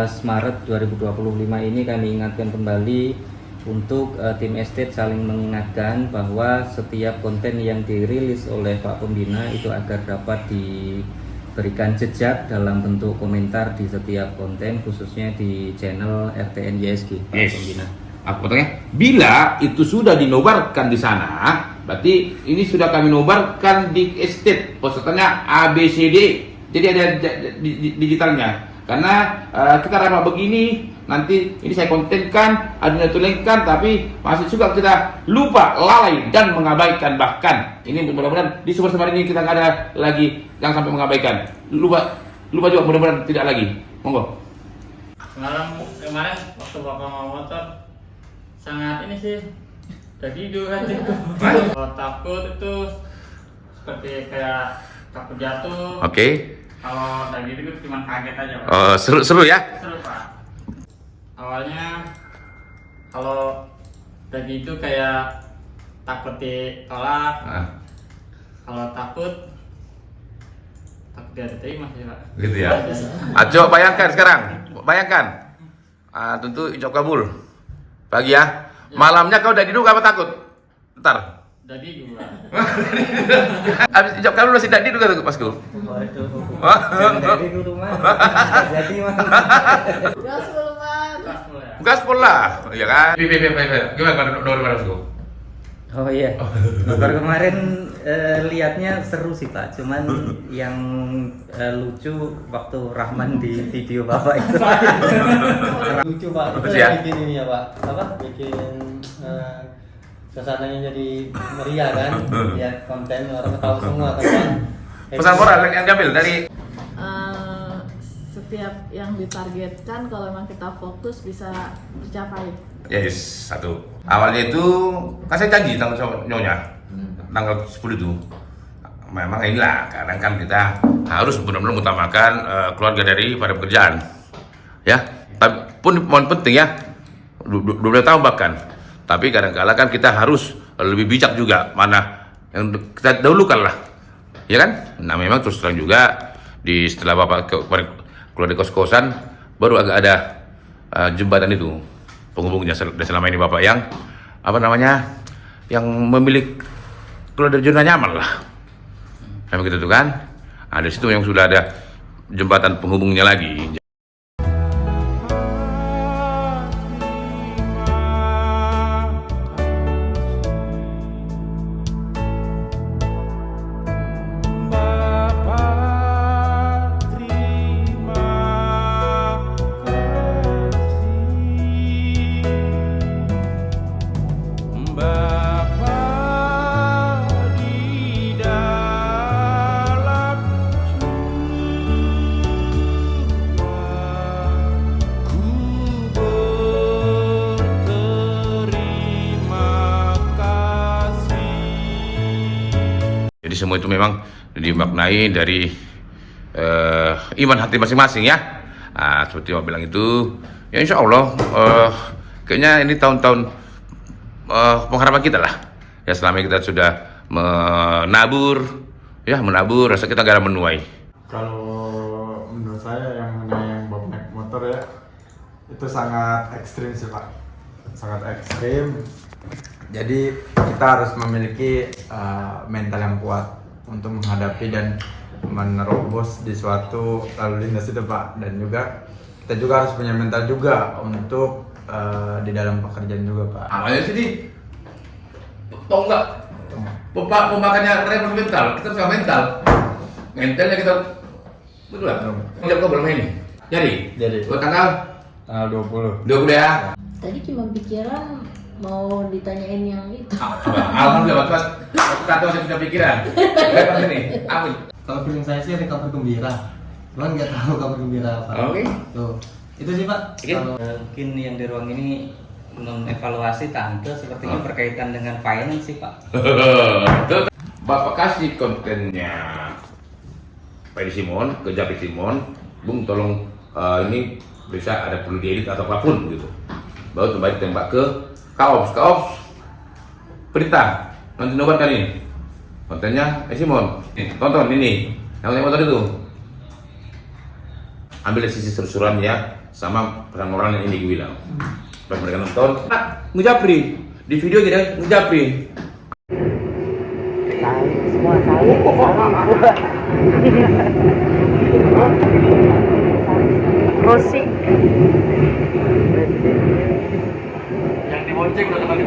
Maret 2025 ini kami ingatkan kembali untuk tim estate saling mengingatkan bahwa setiap konten yang dirilis oleh Pak Pembina itu agar dapat diberikan jejak dalam bentuk komentar di setiap konten, khususnya di channel RTN YSG Pak Pembina. Aku katanya, bila itu sudah dinobarkan di sana, berarti ini sudah kami nobarkan di estate, pesertanya ABCD, jadi ada digitalnya. Karena kita ramah begini, nanti ini saya kontenkan, ada tuliskan, tapi masih juga kita lupa, lalai dan mengabaikan. Bahkan ini mudah-mudahan di sumber-sumber ini kita nggak ada lagi yang sampai mengabaikan. Lupa juga, mudah-mudahan tidak lagi. Monggo. Kemarin waktu bapak mau motor sangat ini sih, jadi dua aja. Kalau takut itu seperti kayak takut jatuh. Oke. Kalau tadi itu cuma kaget aja, Pak. Seru ya? Seru, Pak. Awalnya kalau tadi itu kayak takut ditolak. Kalau takut diterima sih, Pak. Gitu ya. Ayo bayangkan sekarang, bayangkan. Tentu ijab kabul. Pagi ya. Malamnya kau udah diduga apa takut? Ntar. Jadi juga. Abis ijab kabul masih tidak diduga tuh pasku. Waduh. Dari guru mah. Jadi mah. Gaspol ya. Gaspol lah, ya kan? Gimana nomor pasku? Oh iya. Baru kemarin lihatnya seru sih Pak. Cuman yang lucu waktu Rahman di video Bapak itu. Lucu Pak. Itu yang bikin ini ya Pak. Apa? Bikin suasananya jadi meriah kan? Lihat konten orang tahu semua kan. Pesan moral yang diambil dari setiap yang ditargetkan kalau memang kita fokus bisa tercapai. Yes, satu. Awalnya itu kan saya janji tanggal nyonya tanggal 10 itu. Memang inilah kadang kan kita harus benar-benar mengutamakan keluarga dari pada pekerjaan. Ya, tapi pun penting ya. 12 tahun bahkan. Tapi kadang-kala kan kita harus lebih bijak juga mana yang kita dahulukan lah. Ya kan? Nah memang terus terang juga setelah Bapak keluar dari kos-kosan baru agak ada jembatan itu penghubungnya selama ini Bapak yang yang memilih keluar dari zona nyaman lah. Memang gitu tuh kan? Ada situ yang sudah ada jembatan penghubungnya lagi. Jadi semua itu memang dimaknai dari iman hati masing-masing ya. Seperti yang bilang itu, ya insya Allah kayaknya ini tahun-tahun pengharapan kita lah. Ya selama ini kita sudah menabur, rasa kita gak ada menuai. Kalau menurut saya yang bapak naik motor ya, itu sangat ekstrim sih Pak. Sangat ekstrim. Jadi kita harus memiliki mental yang kuat untuk menghadapi dan menerobos di suatu lalu lintas itu Pak. Dan juga kita juga harus punya mental juga untuk di dalam pekerjaan juga Pak. Awalnya sih tau nggak? Pemakannya rem mental, kita harus mental. Mentalnya kita betul lah. Jam kau berapa ini? Jadi. Tanggal 20 ya. Tadi cuma pikiran mau ditanyain yang itu. Alhamdulillah, kata saya punya pikiran. Kapan ini? Amin. Kalau feeling saya sih ada kabar gembira. Cuman nggak tahu kabar gembira apa. Oke. Tuh. Itu sih Pak. Kalau Mungkin yang di ruang ini mengevaluasi tante sepertinya berkaitan dengan finance sih Pak. Bapak kasih kontennya Pak Simon ke Japi Simon, Bung tolong ini bisa ada perlu diedit atau apapun gitu. Baru terbaik tembak ke Kaops perintah nanti nobarkan ini kontennya Simon. Tonton ini yang naik motor itu, ambil dari sisi seluruhan ya, sama orang-orang yang ini gue bilang. Pas mereka nonton, ngejapri di video gitu ngejapri. Semua saya. Musik. Yang dibonceng udah kembali.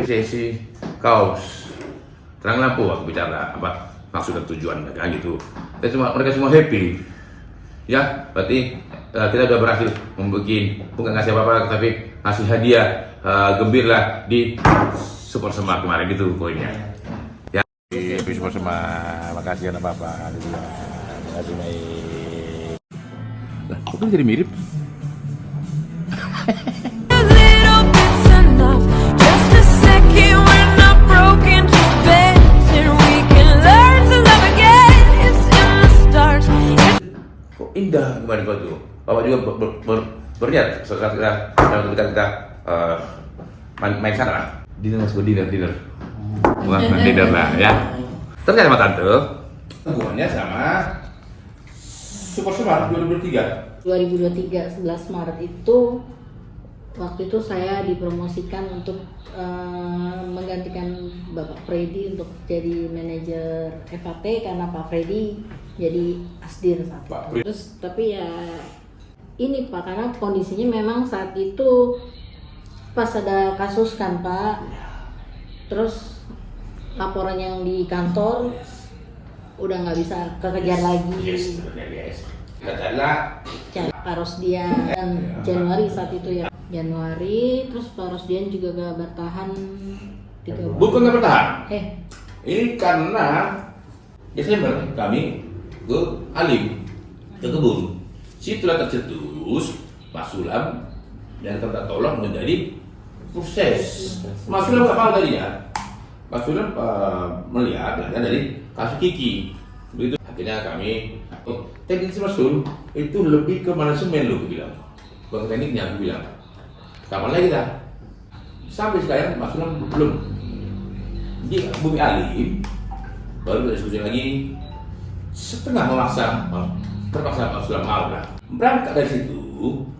Sesi kaos terang lampu aku bicara apa maksud dan tujuan mereka gitu. Mereka semua happy. Ya, berarti kita udah berhasil membuat bukan ngasih apa-apa tapi ngasih hadiah gembira di Super Sema kemarin gitu poinnya. Ya, di Super Sema, makasih anak bapak. Terima kasih baik. Lah, kok jadi mirip? Indah kemarin tuh. Bapak juga berniat setelah kita main sana lah. Dinner mas dinner. Bukan dinner lah ya. Ternyata sama tante hubungannya sama Super Sema 2023. 2023 11 Maret itu waktu itu saya dipromosikan untuk menggantikan Bapak Freddy untuk jadi manajer FAT karena Pak Freddy jadi asdir saat itu. Terus tapi ya ini Pak, karena kondisinya memang saat itu pas ada kasus kan Pak, terus laporan yang di kantor udah nggak bisa kekejar lagi. Yes. Katakanlah Pak Rosdian dan Januari saat itu ya. Januari, terus Pak Rosdian juga gak bertahan 3 bulan. bukan nggak bertahan. Eh, Ini karena Desember kami ke Alim, ke kebun. Situlah tercetus Pak Sulam dan minta tolong menjadi proses. Mas Sulam nggak paham tadinya. Mas Sulam melihat dari kasus Kiki. Begitu akhirnya kami teknik Mas Sul itu lebih ke manajemen loh, bilang. Bukan tekniknya, aku bilang. Kapan lagi dah? Sampai sekarang Mas Sulam belum. Di Bumi Alim baru kita diskusi lagi setengah terpaksa Mas Sulam mau lah. Berangkat dari situ,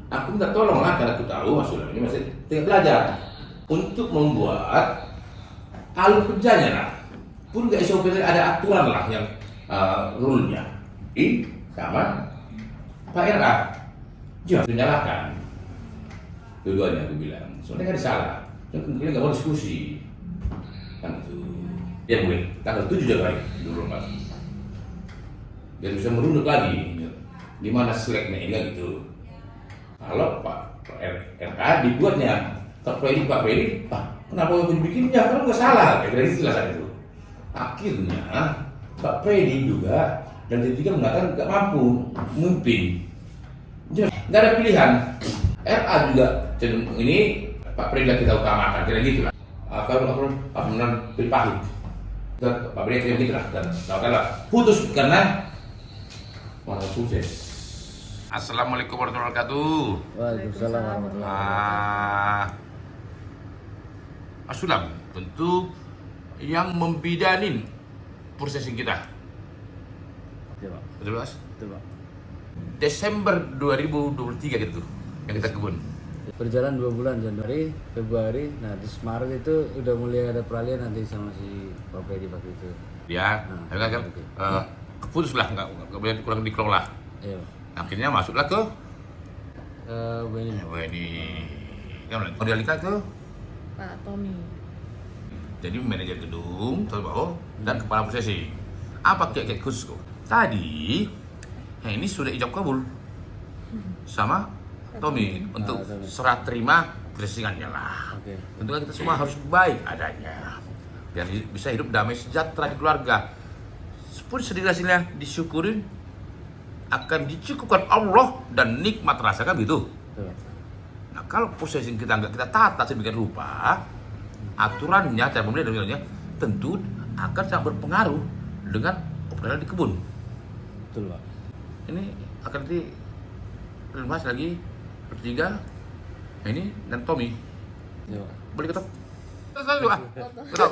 aku minta tolong lah karena aku tahu Mas Sulam ini masih tinggal belajar untuk membuat alur kerjanya lah. Pun nggak SOP ada aturan lah yang rule-nya. Ini sama Pak RA jangan menyalahkan dua-duanya, aku bilang soalnya nggak ada salah, kita nggak mau diskusi kan itu. Ya boleh tanggal 7 Januari 2024 biar bisa merunduk lagi di mana seleknya ini kan gitu. Kalau Pak RA dibuatnya Pak Freddy, kenapa aku dibikinnya? Karena nggak salah, kayak gitu lah saat itu. Akhirnya Pak Freddy juga dan ketiga mengatakan nggak mampu memimpin, nggak ada pilihan. RA juga cenderung ini Pak Freddy kita utamakan, kira gitu lah. Kalau menang pilih pahit, Pak Freddy kayak gitu lah, dan tahu putus karena mana sukses. Assalamualaikum warahmatullahi wabarakatuh. Waalaikumsalam warahmatullahi wabarakatuh. Mas Sulam tentu yang membidanin processing kita. Iya, Pak. Betul Mas? Betul, Pak. Desember 2023 gitu yang kita kebun. Berjalan 2 bulan, Januari, Februari. Nah, di Maret itu udah mulai ada peralihan nanti sama si Pak Freddy waktu itu. Ya, Nah, kan oke. keputus lah, nggak boleh kurang dikelola. Iya, Pak. Akhirnya masuklah ke Ini ini yang mau dialihkan ke Pak Tommy. jadi manajer gedung, tahu dan kepala prosesi. Apa kayak khusus kok? Tadi, ini sudah ijab kabul sama Tommy untuk Tommy. serah terima prosesingannya lah. Oke. Tentu kan kita semua harus baik adanya biar bisa hidup damai sejahtera di keluarga. Pun sedikit hasilnya disyukurin akan dicukupkan Allah dan nikmat rasakan gitu. Betul, Pak. Nah kalau processing kita nggak kita tata sedemikian rupa, aturannya, cara pembelian dan nilainya tentu akan sangat berpengaruh dengan operasional di kebun. Betul, Pak. Ini akan dibahas lagi bertiga, ini dan Tommy. Iya, Pak. Boleh ketok? Ketok.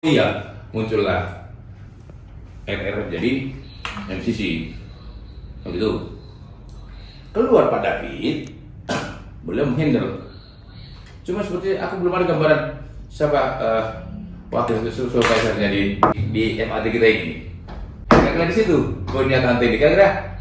Iya, muncullah RR jadi MCC. Begitu. Keluar Pak David, beliau menghandle. Cuma seperti aku belum ada gambaran siapa wakil supervisornya di FAT kita ini. Kira-kira di situ poinnya tante ini. Kira-kira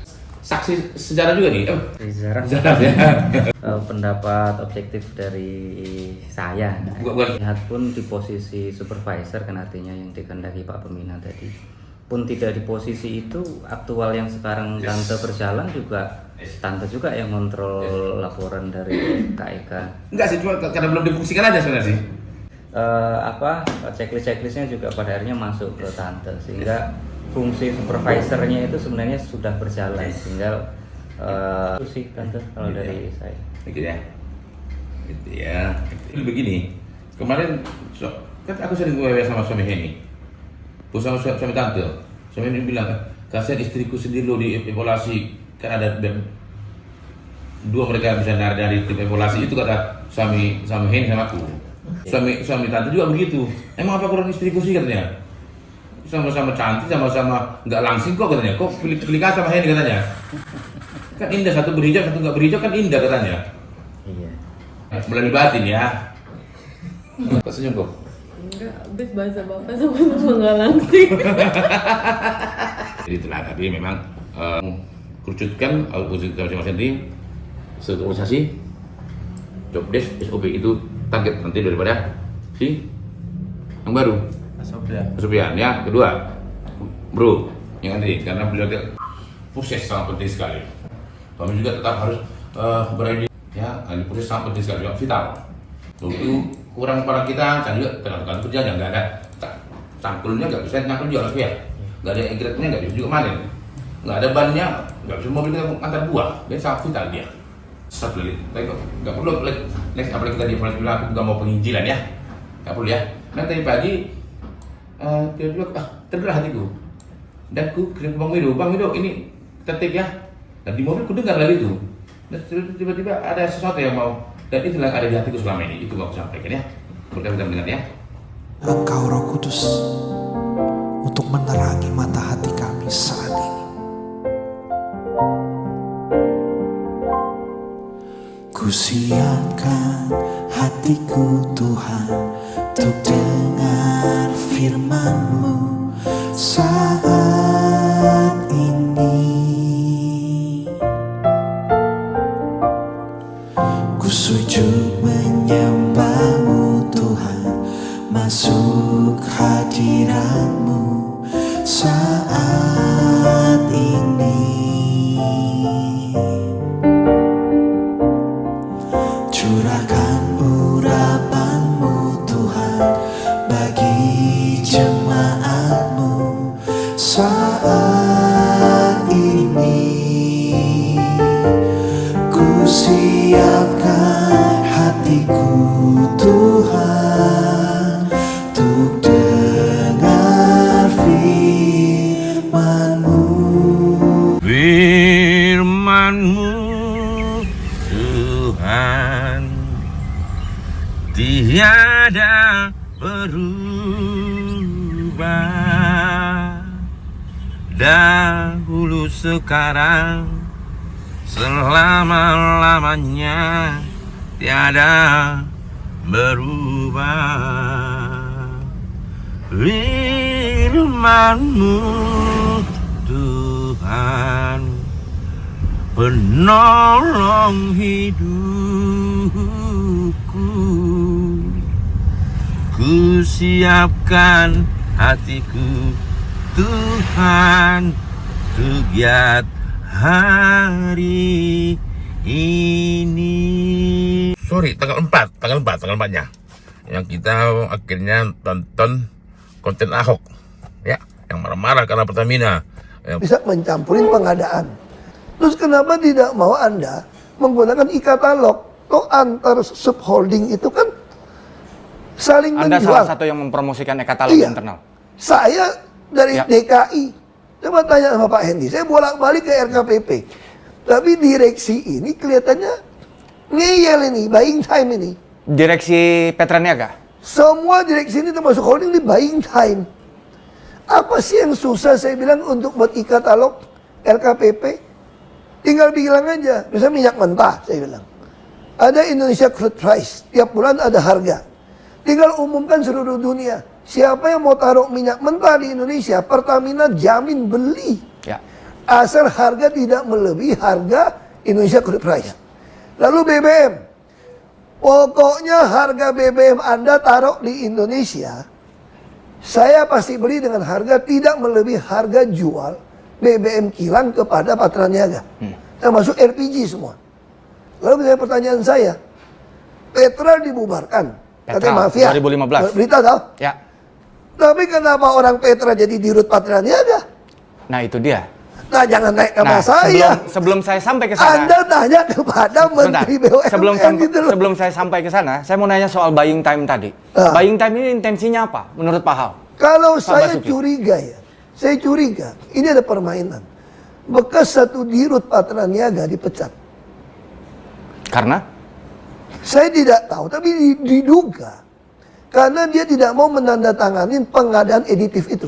saksi sejarah juga nih. Sejarah Ya. pendapat objektif dari saya. Bukan. Lihat pun di posisi supervisor kan artinya yang dikehendaki Pak Pembina tadi. Pun tidak di posisi itu, aktual yang sekarang Tante berjalan juga Tante juga yang kontrol laporan dari KEK. Enggak sih, cuma karena belum difungsikan aja sebenarnya sih. Checklistnya juga pada akhirnya masuk ke Tante, sehingga fungsi supervisornya itu sebenarnya sudah berjalan, tinggal itu sih Tante kalau dari saya. Gitu ya. Gitu ya. Ini begini. Kemarin kan aku sering wewe sama suami Henny. Sama suami Tante. Suami Henny bilang, kasihan istriku sendiri lo di evaluasi, kan ada dua mereka bisa dari tim evaluasi itu, kata suami Henny sama aku. Suami Tante juga begitu. Emang apa kurang istriku sih katanya? Sama-sama cantik, sama-sama nggak langsing kok katanya. Kok pilih sama Henny katanya? Kan indah, satu berhijab, satu nggak berhijab kan indah katanya. Iya. Mulai dibatin ya. Kok senyum kok? Enggak, habis bahasa bapak sama-sama nggak langsing. Jadi itulah, tapi memang kerucutkan masing-masing tim, satu organisasi, job desk, SOP itu target nanti daripada si yang baru. Sofian ya. Kedua, bro, yang nanti karena beliau proses sangat penting sekali. Kami juga tetap harus berada ya, ini proses sangat penting sekali, vital. Itu kurang pada kita, kan juga tenaga kerjanya nggak ada, cangkulnya nggak bisa nyangkul juga ya, nggak ada egretnya nggak bisa juga manen, nggak ada bannya, nggak bisa mobil kita antar buah, dia sangat vital dia. Satu lagi, nggak perlu next apalagi kita di Polres bilang aku nggak mau penginjilan ya, nggak perlu ya. Nanti tadi pagi tiba-tiba tergerak hatiku, dan ku kirim ke Bang Mido ini tertib ya, dan di mobil ku dengar lagi itu, dan tiba-tiba ada sesuatu yang mau. Dan itulah yang ada di hatiku selama ini, itu mau aku sampaikan ya. Mudah-mudahan kita mendengar ya. Engkau Roh Kudus untuk menerangi mata hati kami saat ini. Kusiapkan hatiku Tuhan untuk dengar firman-Mu saat ini. Sujud menyembah-Mu Tuhan, masuk hadirat-Mu saat ini. Curahkan urapan-Mu Tuhan bagi jemaat-Mu saat ini. Ku siapkan hatiku Tuhan untuk dengar firman-Mu. Firman-Mu Tuhan tiada berubah, dahulu sekarang selama-lamanya tiada berubah. Firman-Mu Tuhan penolong hidupku. Ku siapkan hatiku Tuhan untuk giat hari ini. Sorry, tanggal 4-nya yang kita akhirnya tonton konten Ahok ya, yang marah-marah karena Pertamina bisa mencampurin pengadaan. Terus kenapa tidak mau Anda menggunakan e-katalog? Toh antar subholding itu kan saling Anda menjual. salah satu yang mempromosikan e-katalog internal. Saya dari Ya. DKI. Coba tanya sama Pak Hendy. Saya bolak-balik ke RKPP. Tapi direksi ini kelihatannya ngeyel ini, buying time ini. Direksi Petraniaga? Semua direksi ini termasuk holding di buying time. Apa sih yang susah saya bilang untuk buat e-katalog LKPP? Tinggal bilang aja, misalnya minyak mentah saya bilang. Ada Indonesia Crude Price, tiap bulan ada harga. Tinggal umumkan seluruh dunia. Siapa yang mau taruh minyak mentah di Indonesia, Pertamina jamin beli. Ya. Asal harga tidak melebihi harga Indonesia Crude Price. Lalu BBM. Pokoknya harga BBM Anda taruh di Indonesia, saya pasti beli dengan harga tidak melebihi harga jual BBM kilang kepada Patraniaga. Termasuk LPG semua. Lalu pertanyaan saya, Petra dibubarkan. Katanya mafia. 2015. Berita tahu? Ya. Tapi kenapa orang Petra jadi dirut Patraniaga? Nah, itu dia. Nah, jangan naik nama Nah, saya. sebelum saya sampai ke sana. Anda tanya kepada Menteri BUMN gitu loh. Sebelum saya sampai ke sana, saya mau nanya soal buying time tadi. Buying time ini intensinya apa menurut Pak Hao? Kalau Pak saya Basuki. curiga ya, saya curiga ini ada permainan. Bekas satu dirut Patraniaga dipecat. Karena? Saya tidak tahu, tapi diduga. Karena dia tidak mau menandatangani pengadaan editif itu.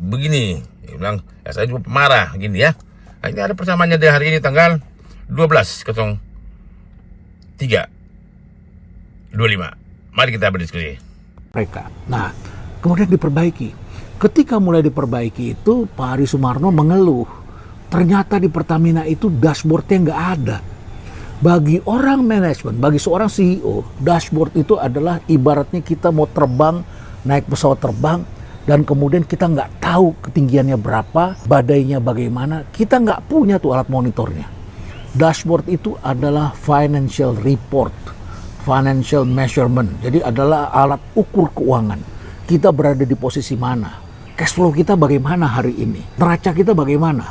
Begini, dia bilang, ya saya juga marah gini ya. Nah, ini ada persamaannya di hari ini tanggal 12/03/25. Mari kita berdiskusi. Mereka. Nah, kemudian diperbaiki. Ketika mulai diperbaiki itu, Pak Hari Sumarno mengeluh. Ternyata di Pertamina itu dashboardnya nggak ada. Bagi orang manajemen, bagi seorang CEO, dashboard itu adalah ibaratnya kita mau terbang, naik pesawat terbang, dan kemudian kita nggak tahu ketinggiannya berapa, badainya bagaimana, kita nggak punya tuh alat monitornya. Dashboard itu adalah financial report, financial measurement, jadi adalah alat ukur keuangan. Kita berada di posisi mana, cash flow kita bagaimana hari ini, neraca kita bagaimana,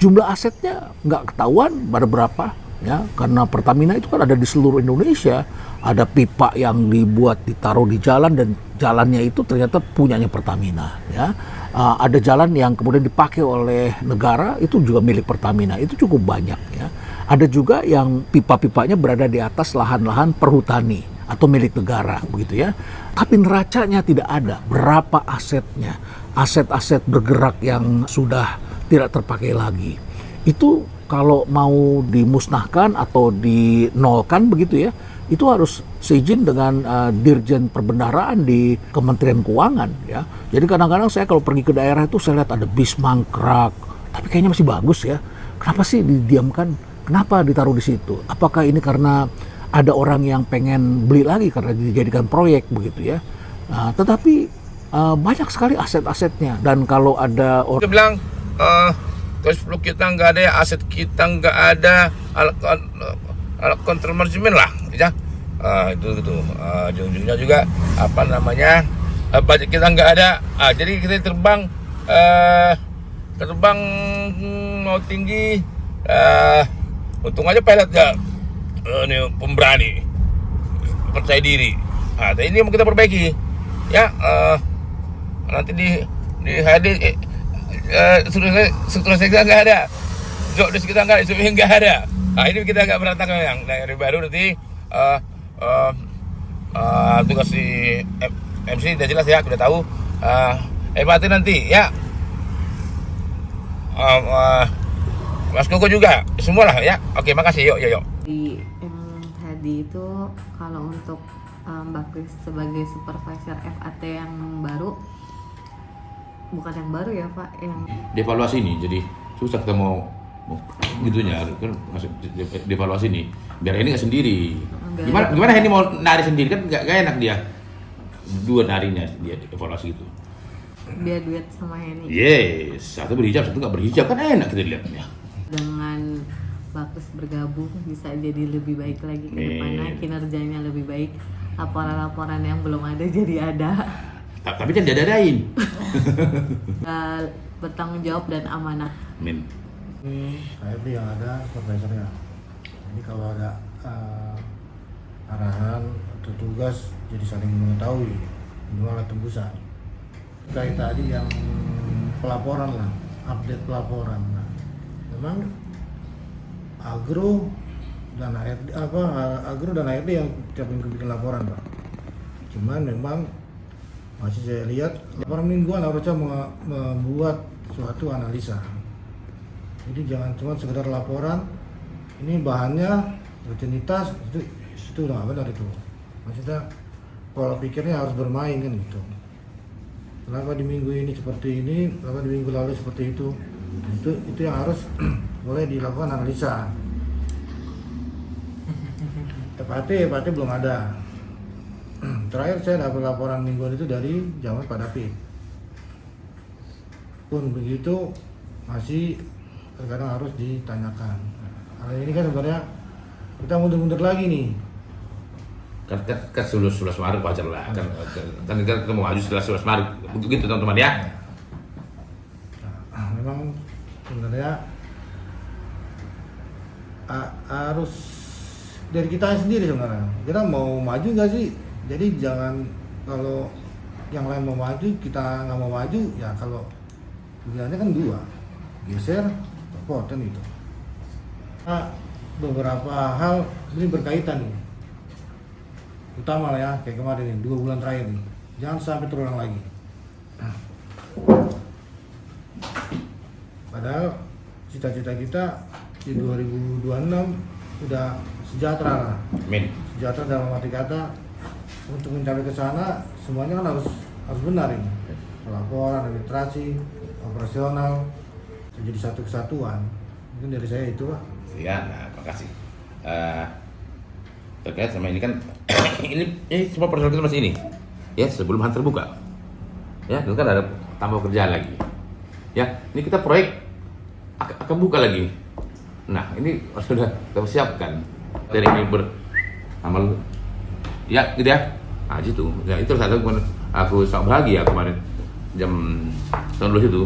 jumlah asetnya nggak ketahuan pada berapa. Ya, karena Pertamina itu kan ada di seluruh Indonesia, ada pipa yang dibuat ditaruh di jalan dan jalannya itu ternyata punyanya Pertamina. Ya, ada jalan yang kemudian dipakai oleh negara itu juga milik Pertamina, itu cukup banyak. Ya, ada juga yang pipa-pipanya berada di atas lahan-lahan perhutani atau milik negara, begitu ya. Tapi neracanya tidak ada. Berapa asetnya? Aset-aset bergerak yang sudah tidak terpakai lagi. Itu kalau mau dimusnahkan atau dinolkan begitu ya, itu harus seizin dengan Dirjen Perbendaharaan di Kementerian Keuangan ya. Jadi kadang-kadang saya kalau pergi ke daerah itu saya lihat ada bis mangkrak, tapi kayaknya masih bagus ya. Kenapa sih didiamkan? Kenapa ditaruh di situ? Apakah ini karena ada orang yang pengen beli lagi karena dijadikan proyek begitu ya? Tetapi banyak sekali aset-asetnya, dan kalau ada Dia bilang cash flow kita nggak ada, aset kita nggak ada, alat kontrol manajemen lah, ya. Itu gitu. Ujung-ujungnya juga apa namanya, budget kita nggak ada. Jadi kita terbang mau tinggi. Untung aja pilotnya ini pemberani, percaya diri. Tapi ini mau kita perbaiki, ya. Nanti di HD struktur kita nggak ada, job desk kita nggak ada, nggak ada. Nah ini kita nggak berantakan yang dari baru nanti tugas si MC udah jelas ya, udah tahu. Berarti nanti ya Mas Koko juga semua lah ya. Oke, makasih, yuk. Di tadi itu kalau untuk Mbak Kris sebagai supervisor FAT yang baru, bukan yang baru ya Pak, yang Dievaluasi ini, jadi susah kita mau gitunya kan, dievaluasi nih biar ini nggak sendiri. Gimana ini mau nari sendiri kan nggak enak dia, dua narinya dia evaluasi gitu. Biar duet sama Henny. Yes, satu berhijab satu nggak berhijab kan enak kita lihatnya. Dengan Bagus bergabung bisa jadi lebih baik lagi ke depannya, kinerjanya lebih baik, laporan-laporan yang belum ada jadi ada. Tapi kan dadain. Bertanggung jawab dan amanah. Amin. HRD yang ada supervisornya. Ini kalau ada arahan atau tugas jadi saling mengetahui, minimal tembusan. Kayak tadi yang pelaporan lah, update pelaporan. Nah, memang Agro dan HRD yang tiap minggu bikin laporan Pak. Cuman memang Masih saya lihat laporan mingguan harusnya membuat suatu analisa. Jadi jangan cuma sekedar laporan, ini bahannya rutinitas, itu udah nggak benar itu. Maksudnya pola pikirnya harus bermain kan gitu. Kenapa di minggu ini seperti ini, kenapa di minggu lalu seperti itu? Itu yang harus mulai dilakukan analisa. FAT belum ada. Terakhir saya dapat laporan mingguan itu dari zaman Pak David. Pun begitu masih terkadang harus ditanyakan. Hal ini kan sebenarnya kita mundur-mundur lagi nih. Kan 11 Maret wajar lah. Kan kita mau maju setelah 11 Maret. Begitu teman-teman ya. Nah, memang sebenarnya harus dari kita sendiri sebenarnya. Kita mau maju nggak sih? Jadi jangan kalau yang lain mau maju, kita nggak mau maju, ya kalau pilihannya kan dua, geser, copot kan gitu. Nah, beberapa hal ini berkaitan nih, utama lah ya, kayak kemarin nih, 2 bulan terakhir nih, jangan sampai terulang lagi. Padahal cita-cita kita di 2026 udah sejahtera lah. Amin. Sejahtera dalam arti kata untuk mencapai ke sana semuanya kan harus benar ini. Pelaporan, administrasi, operasional, jadi satu kesatuan. Mungkin dari saya itu Pak. Ya, nah, terima kasih. Terkait sama ini kan ini semua personal kita masih ini. Ya, sebelum Han terbuka. Ya, itu kan ada tambah kerjaan lagi. Ya, ini kita proyek akan buka lagi. Nah, ini sudah kita persiapkan dari ini beramal. Ya, gitu ya. Nah, gitu. Ya, itu satu aku sangat bahagia kemarin jam tahun lalu itu.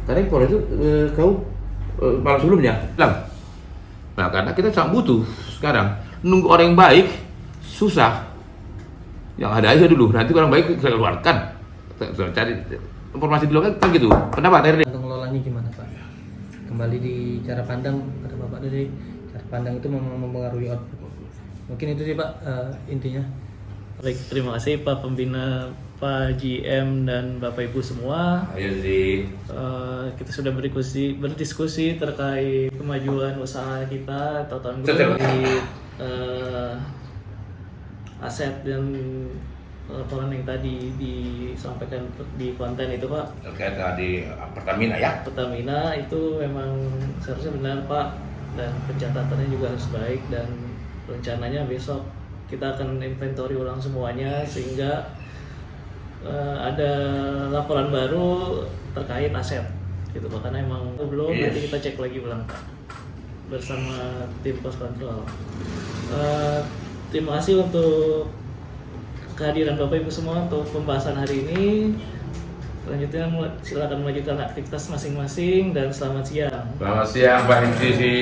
Karena kalau itu kau malam sebelumnya bilang. Nah, karena kita sangat butuh sekarang. Nunggu orang yang baik susah. Yang ada aja dulu. Nanti orang baik kita keluarkan. Cari informasi dulu kan gitu. Pendapat dari untuk ngelolanya gimana Pak? Kembali di cara pandang kata Bapak tadi, cara pandang itu mempengaruhi output. Mungkin itu sih Pak intinya. Baik, terima kasih Pak Pembina, Pak GM dan Bapak Ibu semua. Ayo sih. Kita sudah berdiskusi terkait kemajuan usaha kita atau tahun ini, aset dan laporan yang tadi disampaikan di konten itu Pak. Terkait di Pertamina ya. Pertamina itu memang seharusnya benar Pak, dan pencatatannya juga harus baik, dan rencananya besok kita akan inventory ulang semuanya sehingga ada laporan baru terkait aset gitu Pak, karena emang belum, nanti kita cek lagi ulang bersama tim cost control. Terima kasih untuk kehadiran Bapak Ibu semua untuk pembahasan hari ini. Selanjutnya silakan melanjutkan aktivitas masing-masing dan selamat siang. Selamat siang Pak Hindisi.